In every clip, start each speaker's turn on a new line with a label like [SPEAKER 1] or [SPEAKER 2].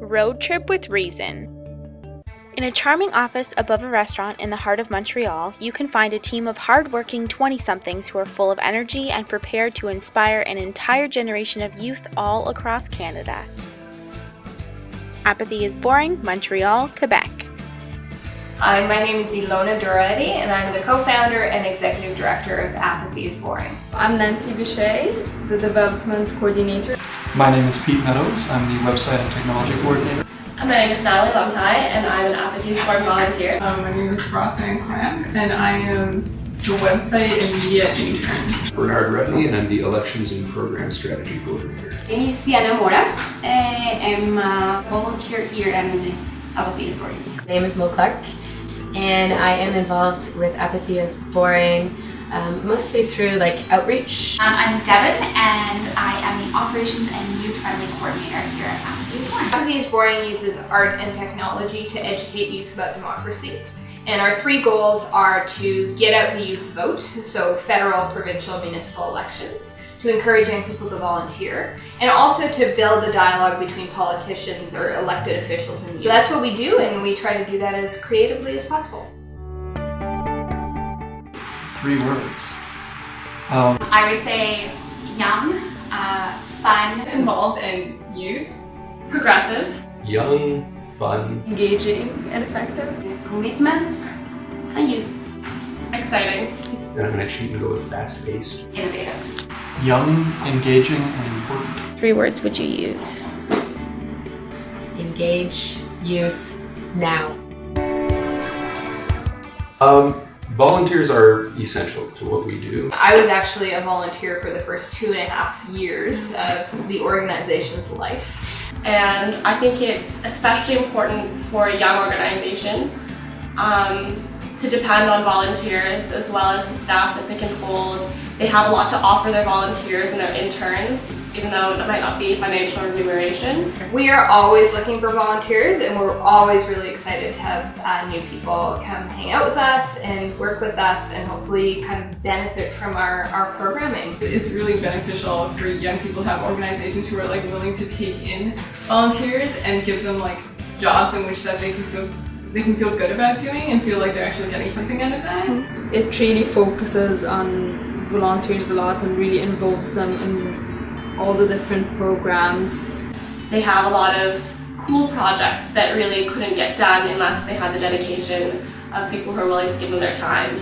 [SPEAKER 1] Road Trip with Reason. In a charming office above a restaurant in the heart of Montreal, you can find a team of hard-working 20-somethings who are full of energy and prepared to inspire an entire generation of youth all across Canada. Apathy is Boring, Montreal, Quebec.
[SPEAKER 2] Hi, my name is Ilona Doretti, and I'm the co-founder and executive director of Apathy is Boring.
[SPEAKER 3] I'm Nancy Boucher, the development coordinator.
[SPEAKER 4] My name is Pete Meadows. I'm the website and technology coordinator.
[SPEAKER 5] My name is Natalie Lomtai, and I'm an Apathy is Boring volunteer.
[SPEAKER 6] My name is Roxanne Clamp, and I am the website and media intern.
[SPEAKER 7] Bernard Redney, and I'm the elections and program strategy coordinator.
[SPEAKER 8] My name is Diana Mora. I'm a volunteer here at Apathy is Boring.
[SPEAKER 9] My name is Mo Clark, and I am involved with Apathy is Boring, mostly through outreach.
[SPEAKER 10] I'm Devin, and I am the operations and youth-friendly coordinator here at Apathy is Boring.
[SPEAKER 2] Apathy is Boring uses art and technology to educate youth about democracy. And our three goals are to get out the youth vote, so federal, provincial, municipal elections, to encourage young people to volunteer, and also to build a dialogue between politicians or elected officials and youth. So that's what we do, and we try to do that as creatively as possible.
[SPEAKER 4] 3 words.
[SPEAKER 10] I would say young, fun,
[SPEAKER 6] Involved and youth.
[SPEAKER 5] Progressive.
[SPEAKER 7] Young, fun,
[SPEAKER 3] Engaging and effective.
[SPEAKER 8] Commitment and youth.
[SPEAKER 5] Exciting.
[SPEAKER 7] and I'm going to cheat and go with fast-paced.
[SPEAKER 10] innovative.
[SPEAKER 4] Young, engaging, and important.
[SPEAKER 1] 3 words would you use?
[SPEAKER 9] Engage youth now.
[SPEAKER 7] Volunteers are essential to what we do.
[SPEAKER 2] I was actually a volunteer for the first 2.5 years of the organization's life.
[SPEAKER 5] And I think it's especially important for a young organization to depend on volunteers as well as the staff that they can hold. They have a lot to offer their volunteers and their interns, even though it might not be financial remuneration.
[SPEAKER 2] We are always looking for volunteers, and we're always really excited to have new people come hang out with us and work with us and hopefully kind of benefit from our programming.
[SPEAKER 6] It's really beneficial for young people to have organizations who are willing to take in volunteers and give them jobs in which that they can feel good about doing and feel like they're actually getting something out of that.
[SPEAKER 3] It really focuses on volunteers a lot and really involves them in all the different programs.
[SPEAKER 5] They have a lot of cool projects that really couldn't get done unless they had the dedication of people who are willing to give them their time.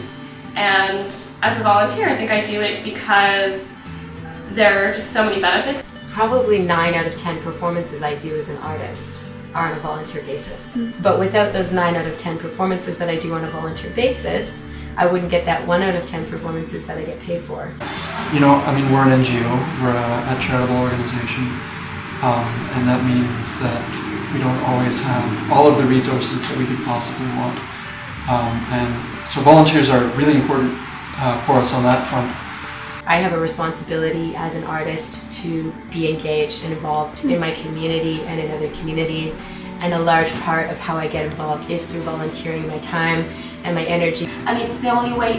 [SPEAKER 5] And as a volunteer, I think I do it because there are just so many benefits.
[SPEAKER 9] Probably 9 out of 10 performances I do as an artist are on a volunteer basis. But without those 9 out of 10 performances that I do on a volunteer basis, I wouldn't get that 1 out of 10 performances that I get paid for.
[SPEAKER 4] You know, I mean, we're an NGO, we're a charitable organization, and that means that we don't always have all of the resources that we could possibly want. And so volunteers are really important for us on that front.
[SPEAKER 9] I have a responsibility as an artist to be engaged and involved in my community and in other community. And a large part of how I get involved is through volunteering my time and my energy.
[SPEAKER 8] And it's the only way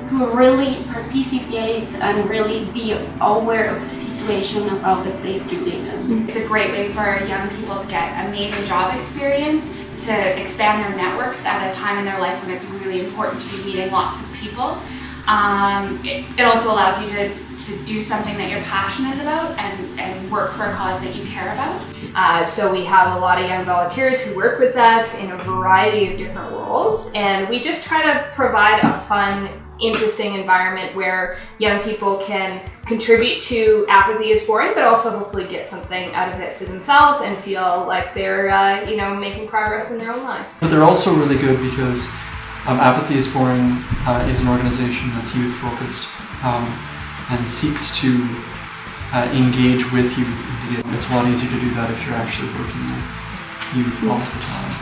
[SPEAKER 8] to really participate and really be aware of the situation about the place you live in.
[SPEAKER 10] It's a great way for young people to get amazing job experience, to expand their networks at a time in their life when it's really important to be meeting lots of people. It also allows you to do something that you're passionate about and work for a cause that you care about.
[SPEAKER 2] So we have a lot of young volunteers who work with us in a variety of different roles, and we just try to provide a fun, interesting environment where young people can contribute to Apathy is Boring, but also hopefully get something out of it for themselves and feel like they're making progress in their own lives.
[SPEAKER 4] But they're also really good because Apathy is Boring is an organization that's youth-focused and seeks to engage with youth. It's a lot easier to do that if you're actually working with youth all the time.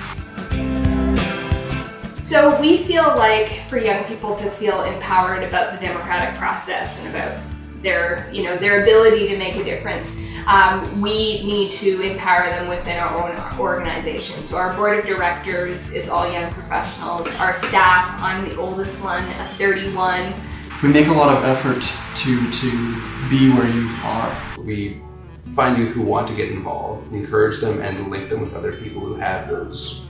[SPEAKER 2] So we feel like for young people to feel empowered about the democratic process and about their ability to make a difference, we need to empower them within our own organization. So our board of directors is all young professionals. Our staff, I'm the oldest one at 31.
[SPEAKER 4] We make a lot of effort to be where youth are.
[SPEAKER 7] We find youth who want to get involved, encourage them, and link them with other people who have those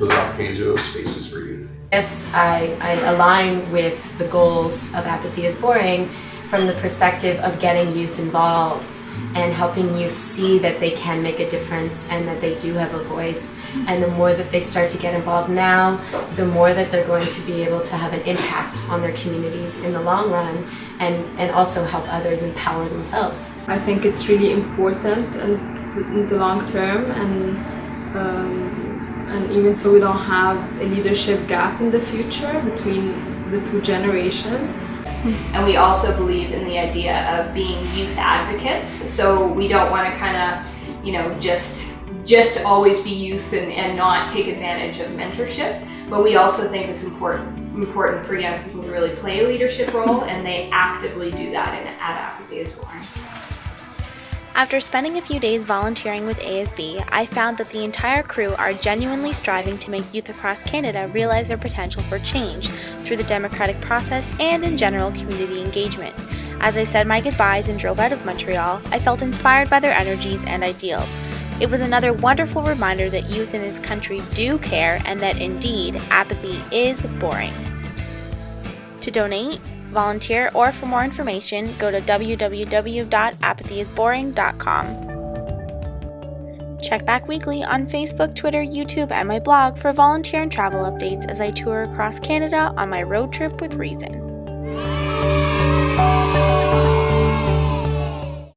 [SPEAKER 7] opportunities or those spaces for youth.
[SPEAKER 9] Yes, I align with the goals of Apathy is Boring from the perspective of getting youth involved and helping youth see that they can make a difference and that they do have a voice. And the more that they start to get involved now, the more that they're going to be able to have an impact on their communities in the long run and also help others empower themselves.
[SPEAKER 3] I think it's really important in the long term, and even so we don't have a leadership gap in the future between the two generations.
[SPEAKER 2] And we also believe in the idea of being youth advocates. So we don't want to kind of, just always be youth and not take advantage of mentorship. But we also think it's important for young people to really play a leadership role, and they actively do that at Apathy is Boring.
[SPEAKER 1] After spending a few days volunteering with ASB, I found that the entire crew are genuinely striving to make youth across Canada realize their potential for change through the democratic process and in general community engagement. As I said my goodbyes and drove out of Montreal, I felt inspired by their energies and ideals. It was another wonderful reminder that youth in this country do care and that indeed, apathy is boring. To donate, volunteer, or for more information, go to www.apathyisboring.com. Check back weekly on Facebook, Twitter, YouTube, and my blog for volunteer and travel updates as I tour across Canada on my road trip with Reason.